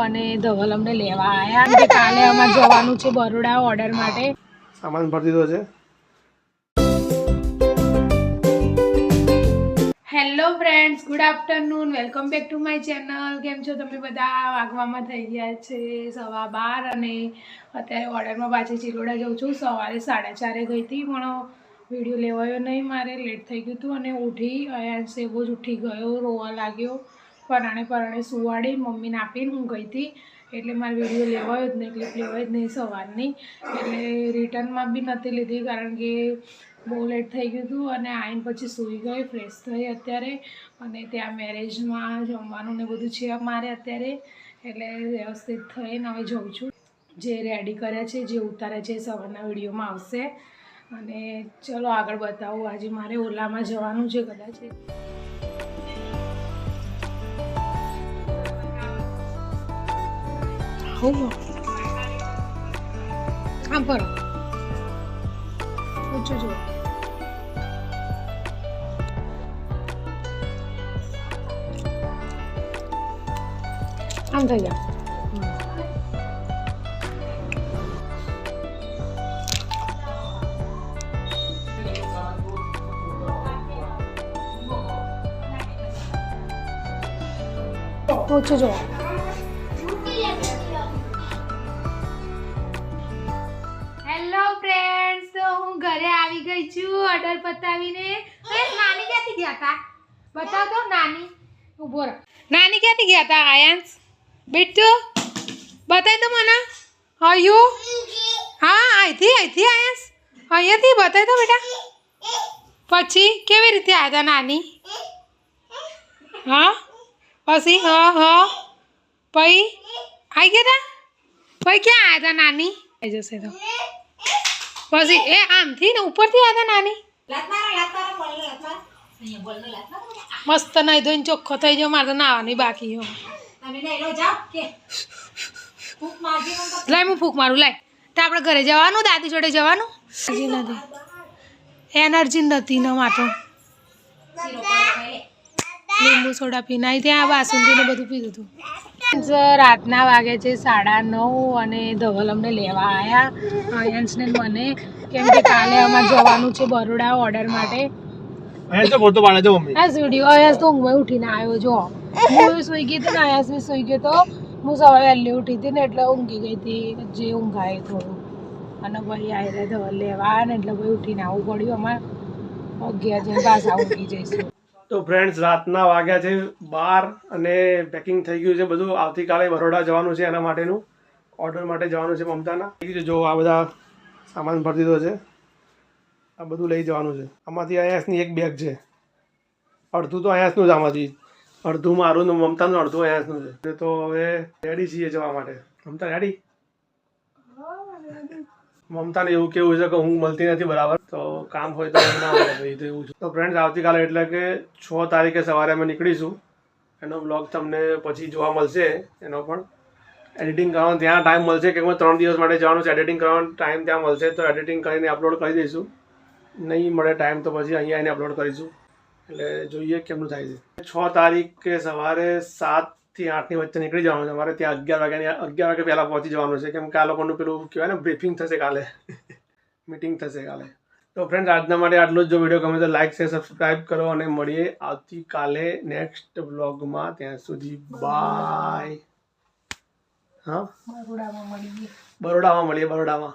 અને ધવલ અમને લેવા આવ્યા કે કાલે અમારે જવાનું છે બરોડા ઓર્ડર માટે. સામાન ભરી દીધો છે. Hello friends, good afternoon, welcome back to my channel. કેમ છો તમે બધા? વાગવામાં થઈ ગયા છે 12:15 અને અત્યારે ઓર્ડરમાં પાછી ચિલોડા જઉં છું. સવારે 4:30 ગઈ હતી પણ વિડીયો લેવાયો નહીં, મારે લેટ થઈ ગયું હતું અને ઉઠી અહીંયા સેવો જ ઉઠી ગયો, રોવા લાગ્યો. પરાણે સુવાડી મમ્મીને આપીને હું ગઈ હતી એટલે મારે વિડીયો લેવાયો જ નહીં, ક્લિપ લેવાય જ નહીં સવારની. એટલે રિટર્નમાં બી નથી લીધી કારણ કે બહુ લેટ થઈ ગયું હતું અને આવીને પછી સૂઈ ગઈ, ફ્રેશ થઈ અત્યારે. અને ત્યાં મેરેજમાં જમવાનું ને બધું છે મારે અત્યારે, એટલે વ્યવસ્થિત થઈને હવે જઉં છું. જે રેડી કર્યા છે, જે ઉતાર્યા છે સવારના વિડીયોમાં આવશે. અને ચલો આગળ બતાવું. આજે મારે ઓલામાં જવાનું છે કદાચ. આમ ફરો, પૂછો જો. આમ થઈ ગયા. પૂછો જો. હેલો ફ્રેન્ડ્સ, તો હું ઘરે આવી ગઈ છું ઓર્ડર પતાવીને. નાની ક્યાંથી ગયા હતા બતાવ તો. નાની ઉભો રહો. નાની ક્યાંથી ગયા હતા? આયાંશ બેટુ બતાવી તો મને. હયું હા, અહીંથી આયાંશ અહીંયાથી બતાવી તો બેટા. પછી કેવી રીતે આવ્યા હતા નાની? હા પછી હા પછી આવી ગયા હતા. પછી ક્યાં આવ્યા હતા નાની? આવી જશે તો પછી એ આમથી ને ઉપરથી આવ્યા હતા નાની. મસ્ત નહીં ધોઈને ચોખ્ખો થઈ ગયો. મારે તો નાવાની બાકી હો. લાય હું ફૂંક મારું. લાય તો આપણે ઘરે જવાનું, દાદી જોડે જવાનું. એનર્જી નથી ને માટે લીંબુ સોડા પીને આવી. ત્યાં બાસુંદી ને બધું પીધું હતું. રાતના વાગે છે 9:30 અને ધવલ અમને લેવા આવ્યા અંશને મને, કેમ કે કાલે અમારે જવાનું છે બરોડા ઓર્ડર માટે. વિડીયો તો ઊંઘમાં ઉઠીને આવ્યો જો. હું સુઈ ગઈ હતી ને આયાસ બી સુઈ ગયો તો. હું સવારે વહેલી ઉઠી હતી ને એટલે ઊંઘી ગઈ હતી, જે ઊંઘાય થોડું. અને ભાઈ આવ્યા ધવલ લેવા ને એટલે ભાઈ ઉઠીને આવવું પડ્યું. અમારે 11 જણ પાછા ઊંઘી જઈશું. તો ફ્રેન્ડ્સ, રાતના વાગ્યા છે 12 અને પેકિંગ થઈ ગયું છે બધું. આવતીકાલે બરોડા જવાનું છે, એના માટેનું ઓર્ડર માટે જવાનું છે મમતાના. જો આ બધા સામાન ભરી દીધો છે. આ બધું લઈ જવાનું છે. આમાંથી આયાસની એક બેગ છે. અડધું તો આયાસનું જ, આમાંથી અડધું મારું ને મમતાનું, અડધું આયાસનું છે. તો હવે રેડી છીએ જવા માટે. મમતા રેડી? મમતાને એવું કેવું છે કે હું મળતી નથી બરાબર, તો કામ હોય તો ના હોય ભાઈ, તો એવું છે. તો ફ્રેન્ડ્સ, આવતીકાલે એટલે કે 6 તારીખે સવારે અમે નીકળીશું. એનો બ્લોગ તમને પછી જોવા મળશે. એનો પણ એડિટિંગ કરવાનો ત્યાં ટાઈમ મળશે કે 3 દિવસ માટે જવાનું છે. એડિટિંગ કરવાનો ટાઈમ ત્યાં મળશે તો એડિટિંગ કરીને અપલોડ કરી દઈશું. નહીં મળે ટાઈમ તો પછી અહીંયા આવીને અપલોડ કરીશું. એટલે જોઈએ કેમનું થાય છે. 6 તારીખે સવારે 7 થી 8 ની વચ્ચે નીકળી જવાનું છે. અમારે ત્યાં 11 વાગે પહેલાં પહોંચી જવાનું છે, કેમ કે આ લોકોનું પેલું કહેવાય ને બ્રીફિંગ થશે કાલે, મીટિંગ થશે કાલે. તો ફ્રેન્ડ્સ, આજના માટે આટલું જ. જો વિડીયો ગમે તો લાઈક શેર સબસ્ક્રાઈબ કરો અને મળીએ આવતીકાલે નેક્સ્ટ બ્લોગમાં. ત્યાં સુધી બાય. હા, બરોડામાં મળીએ. બરોડામાં